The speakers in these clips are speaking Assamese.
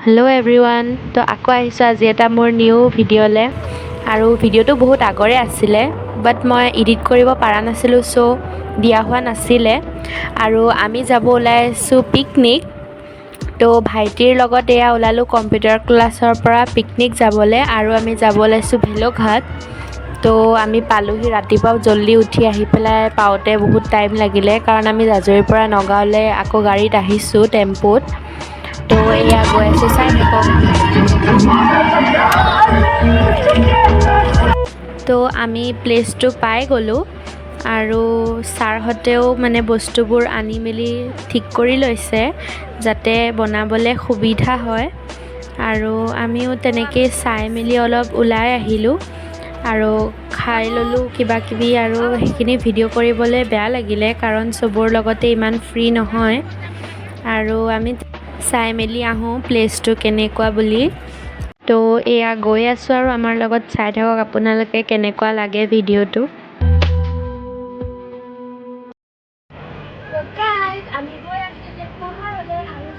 Hello' everyone. তো আকৌ আহিছোঁ আজি এটা মোৰ নিউ ভিডিঅ'লৈ। আৰু ভিডিঅ'টো বহুত আগৰে আছিলে, বাট মই এডিট কৰিব পৰা নাছিলোঁ, চ' দিয়া হোৱা নাছিলে। আৰু আমি যাব ওলাইছোঁ পিকনিক। তো ভাইটিৰ লগত এয়া ওলালোঁ কম্পিউটাৰ ক্লাছৰ পৰা পিকনিক যাবলৈ, আৰু আমি যাব ওলাইছোঁ ভেলোঘাট। তো আমি পালোহি, ৰাতিপুৱা জল্দি উঠি আহি পেলাই পাওঁতে বহুত টাইম লাগিলে, কাৰণ আমি জাজুৰীৰ পৰা নগাঁৱলৈ আকৌ গাড়ীত আহিছোঁ টেম্পুত। তো এয়া গৈ আছোঁ, চাই থাকক। তো আমি প্লেচটো পাই গ'লোঁ, আৰু ছাৰহঁতেও মানে বস্তুবোৰ আনি মেলি ঠিক কৰি লৈছে যাতে বনাবলৈ সুবিধা হয়। আৰু আমিও তেনেকৈ চাই মেলি অলপ ওলাই আহিলোঁ আৰু খাই ল'লোঁ কিবা কিবি। আৰু সেইখিনি ভিডিঅ' কৰিবলৈ বেয়া লাগিলে, কাৰণ চবৰ লগতে ইমান ফ্ৰী নহয়। আৰু আমি চাই মেলি আহোঁ প্লেচটো কেনেকুৱা বুলি। তো এয়া গৈ আছোঁ, আৰু আমাৰ লগত চাই থাকক আপোনালোকে কেনেকুৱা লাগে ভিডিঅ'টো। আমি গৈ আছোঁ পাহাৰলৈ, আৰু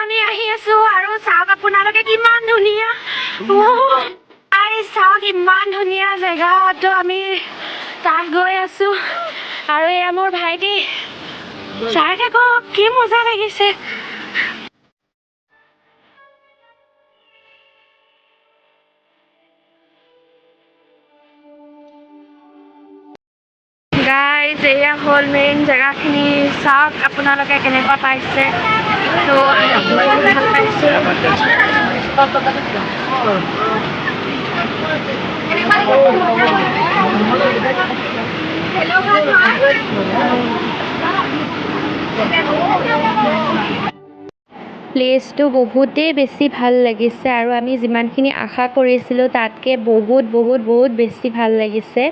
আমি আহি আছোঁ, আৰু চাওক আপোনালোকে কিমান ধুনীয়া, চাওক ইমান ধুনীয়া জেগা। তো আমি তাত গৈ আছোঁ, আৰু এয়া মোৰ ভাইটি, চাই থাকক কি মজা লাগিছে। গাইজ, এয়া হ'ল মেইন জেগাখিনি, চাওক আপোনালোকে কেনেকুৱা পাইছে। তো বহুত ভাল পাইছোঁ। প্লেচটো বহুতেই বেছি ভাল লাগিছে, আৰু আমি যিমানখিনি আশা কৰিছিলোঁ তাতকৈ বহুত বহুত বহুত বেছি ভাল লাগিছে।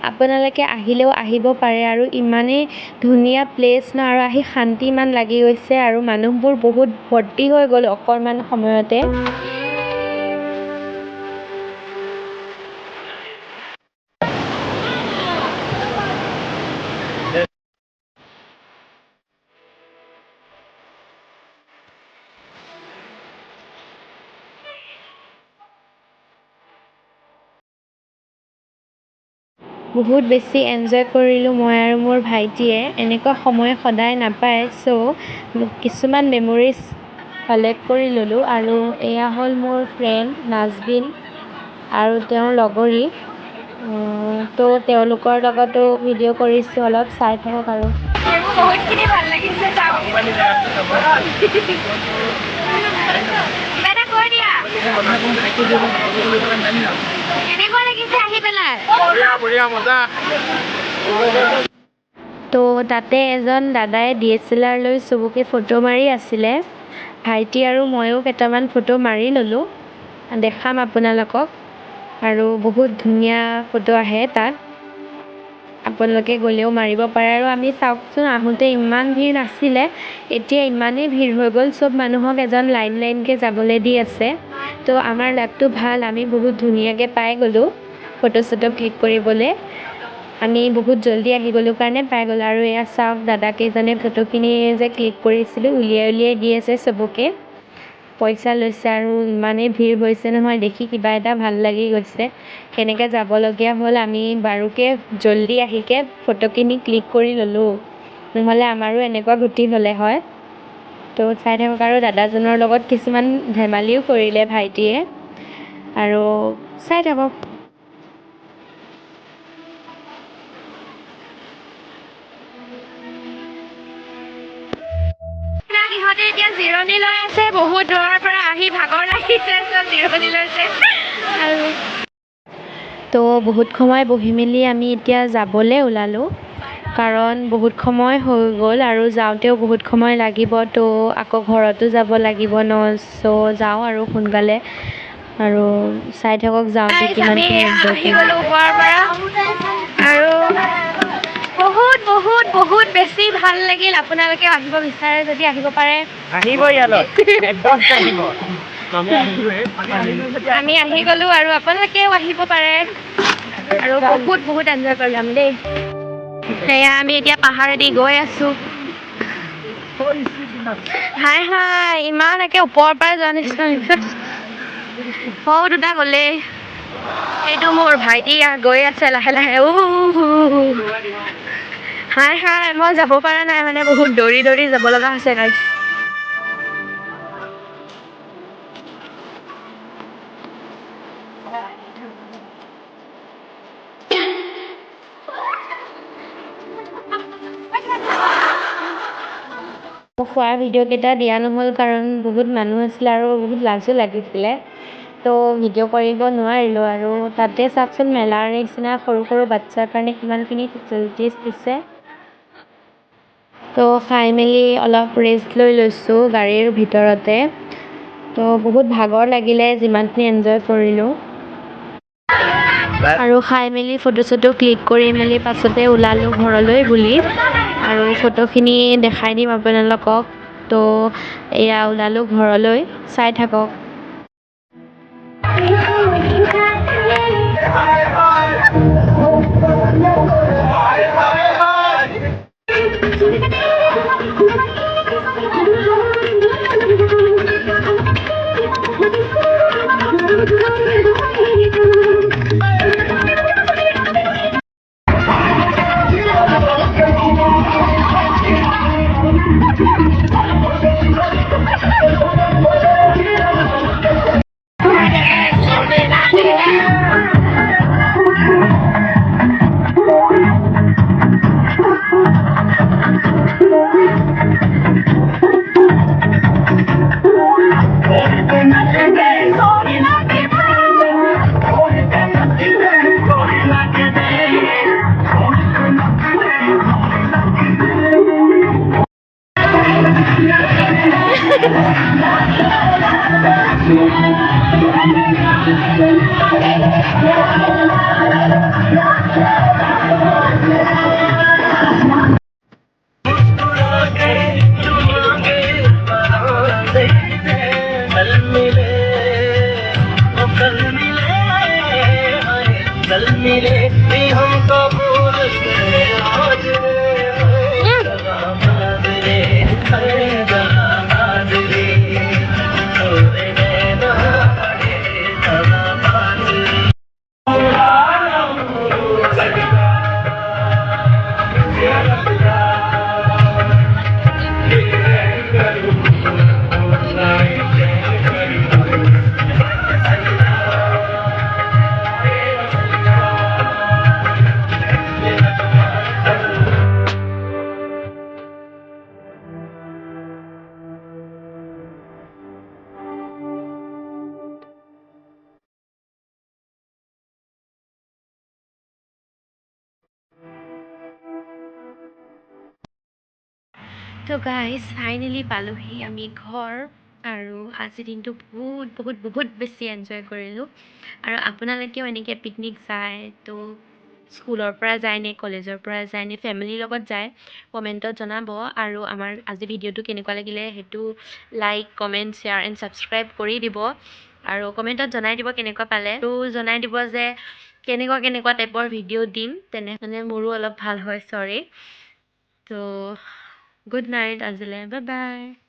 আপোনালোকে আহিলেও আহিব পাৰে, আৰু ইমানেই ধুনীয়া প্লেচ ন, আৰু আহি শান্তি ইমান লাগি গৈছে, আৰু মানুহবোৰ বহুত ভৰ্তি হৈ গ'ল অকণমান সময়তে। বহুত বেছি এনজয় কৰিলোঁ মই আৰু মোৰ ভাইটিয়ে। এনেকুৱা সময় সদায় নাপায়, চ' কিছুমান মেমৰিজ কালেক্ট কৰি ল'লোঁ। আৰু এয়া হ'ল মোৰ ফ্ৰেণ্ড নাজবিন আৰু তেওঁৰ লগৰী। তো তেওঁলোকৰ লগতো ভিডিঅ' কৰিছোঁ, অলপ চাই থাকক। আৰু বহুতখিনি ভাল লাগিছে। তো তাতে এজন দাদাই DSLR লৈ চবকে ফটো মাৰি আছিলে। ভাইটি আৰু ময়ো কেইটামান ফটো মাৰি ল'লোঁ, দেখাম আপোনালোকক। আৰু বহুত ধুনীয়া ফটো আহে তাত, আপোনালোকে গ'লেও মাৰিব পাৰে। আৰু আমি চাওকচোন, আহোঁতে ইমান ভিৰ নাছিলে, এতিয়া ইমানেই ভিৰ হৈ গ'ল। চব মানুহক এজন লাইন লাইনকৈ যাবলৈ দি আছে। তো আমাৰ লাকটো ভাল, আমি বহুত ধুনীয়াকৈ পাই গ'লোঁ ফটো চটো ক্লিক কৰিবলৈ। আমি বহুত জল্দি আহি গ'লোঁ কাৰণে পাই গ'লোঁ। আৰু এয়া চাওক, দাদাকেইজনে ফটোখিনি যে ক্লিক কৰিছিলোঁ উলিয়াই উলিয়াই দি আছে চবকে, পইচা লৈছে। আৰু ইমানেই ভিৰ হৈছে নহয়, দেখি কিবা এটা ভাল লাগি গৈছে। সেনেকৈ যাবলগীয়া হ'ল, আমি বাৰুকৈ জল্দি আহিকে ফটোখিনি ক্লিক কৰি ল'লোঁ, নহ'লে আমাৰো এনেকুৱা গতি হ'লে হয়। তো চাই থাকক। আৰু দাদাজনৰ লগত কিছুমান ধেমালিও কৰিলে ভাইটিয়ে, আৰু চাই থাকক। সিহঁতে এতিয়া জিৰণি লৈ আছে, বহুত দূৰৰ পৰা আহি ভাগৰ লাগিছে, চব জিৰণি লৈছে। আৰু তো বহুত সময় বহি মেলি আমি এতিয়া যাবলৈ ওলালোঁ, কাৰণ বহুত সময় হৈ গ'ল, আৰু যাওঁতেও বহুত সময় লাগিব। তো আকৌ ঘৰতো যাব লাগিব ন, চ' যাওঁ আৰু সোনকালে। আৰু চাই থাকক যাওঁতে কিমানখিনি আহি গ'লোঁ ওপৰৰ পৰা, আৰু বহুত বহুত বহুত বেছি ভাল লাগিল। আপোনালোকে আহিব বিচাৰে যদি আহিব পাৰে, আহিব ইয়ালৈ একদম আহিব। আমি আহি গ'লোঁ, আৰু আপোনালোকেও আহিব পাৰে, আৰু বহুত বহুত এনজয় কৰিম দেই। সেয়া আমি এতিয়া পাহাৰেদি গৈ আছোঁ। হাই হাই, ইমান একে ওপৰৰ পৰাই যোৱা নিচিনা হৈছে। সৌ দুটা গ'লেই। সেইটো মোৰ ভাইটি গৈ আছে লাহে লাহে। হাই হাই, মই যাব পৰা নাই মানে বহুত দৌৰি দৌৰি যাব লগা হৈছে গাইছ। মোক খোৱাৰ ভিডিঅ'কেইটা দিয়া নহ'ল কাৰণ বহুত মানুহ আছিলে আৰু বহুত লাজো লাগিছিলে, তো ভিডিঅ' কৰিব নোৱাৰিলোঁ। আৰু তাতে চাওকচোন মেলাৰ নিচিনা সৰু সৰু বাচ্ছাৰ কাৰণে কিমানখিনি ফেচিলিটিজ দিছে। তো খাই মেলি অলপ ৰেষ্ট লৈছোঁ গাড়ীৰ ভিতৰতে। তো বহুত ভাগৰ লাগিলে যিমানখিনি এনজয় কৰিলোঁ। আৰু খাই মেলি ফটো চটো ক্লিক কৰি মেলি পাছতে ওলালোঁ ঘৰলৈ বুলি। আৰু ফটোখিনি দেখাই দিম আপোনালোকক। তো এয়া ওলালোঁ ঘৰলৈ, চাই থাকক। তো গাইজ ফাইনেলি পালোহি আমি ঘৰ। আৰু আজিৰ দিনটো বহুত বহুত বহুত বেছি এনজয় কৰিলোঁ। আৰু আপোনালোকেও এনেকৈ পিকনিক যায় তো স্কুলৰ পৰা যায় নে কলেজৰ পৰা যায় নে ফেমিলিৰ লগত যায়, কমেণ্টত জনাব। আৰু আমাৰ আজি ভিডিঅ'টো কেনেকুৱা লাগিলে সেইটো like comment share and subscribe কৰি দিব। আৰু কমেণ্টত জনাই দিব কেনেকুৱা পালে, তো জনাই দিব যে কেনেকুৱা টাইপৰ ভিডিঅ' দিম, তেনেহ'লে মোৰো অলপ ভাল হয়। চৰি। তো গুড নাইট আজিলৈ, বাই বাই।